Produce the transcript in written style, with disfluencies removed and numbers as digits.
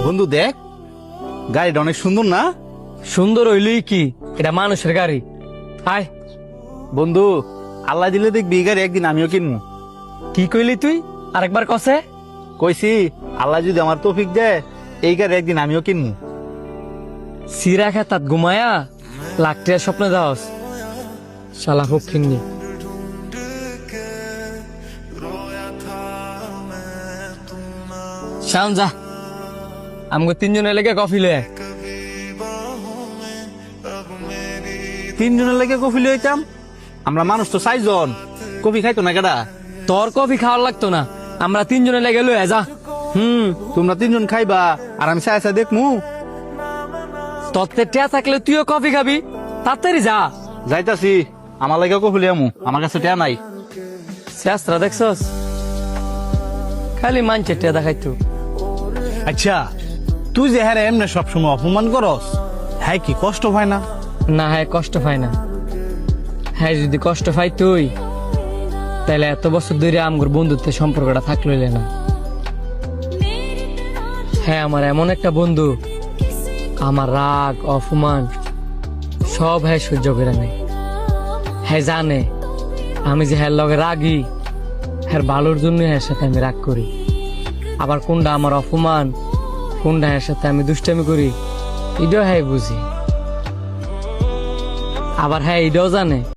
বন্ধু দেখ, গাড়িটা অনেক সুন্দর না? সুন্দর হইলই কি, এটা মানুষের গাড়ি। আয় বন্ধু, আল্লাহ দিলে দেখবি এই গাড়ি একদিন আমিও কিনবো। কি কইলি তুই? আরেকবার কসে? কইছি আল্লাহ যদি আমার তৌফিক দেয় এই গাড়ি একদিন আমিও কিনবো। সিরা খেতাত ঘুমায়া লাখটিয়া স্বপ্ন দাওস, শালা হোক কিননি। শাওন যা, আমগো তিনজনের লেগে কফি লয়ে আয়। তিনজনের লেগে কফি লইতাম? আমরা মানুষ তো 4 জন, কফি খাইতো না কেডা? তোর কফি খাওয়ার লাগতো না, আমরা তিনজনের লেগে লয়ে যা। তোমরা 3 জন খাইবা আর আমি চাই চাই দেখমু। তোর টিয়া থাকলে তুইও কফি খাবি, তাড়াতাড়ি যা। যাইতাছি, আমার লাগে কফি লিয়ামু, আমার কাছে টিয়া নাই। শাস্ত্রা দেখছস, খালি মানছে টিয়া দেখাইতো। আচ্ছা, তুই যে হ্যাঁ এমনি সবসময় অপমান করস, হ্যাঁ কি কষ্ট হয় না? না, হ্যাঁ কষ্ট পাই না। হ্যাঁ যদি কষ্ট পাই তুই, তাহলে এত বছর ধরে আমগর বন্ধুত্বের সম্পর্কটা থাকলো না। হ্যাঁ আমার এমন একটা বন্ধু, আমার রাগ অপমান সব হ্যাঁ সহ্য করে নেয়। হ্যাঁ জানে আমি যে হ্যাঁ লগে রাগি, হ্যাঁ ভালোর জন্য হ্যাঁ সাথে আমি রাগ করি। আবার কোনটা আমার অপমান, কোনটা হ্যাঁ সাথে আমি দুষ্টামি করি, এটাও হ্যাঁ বুঝি। আবার হ্যাঁ এটাও জানে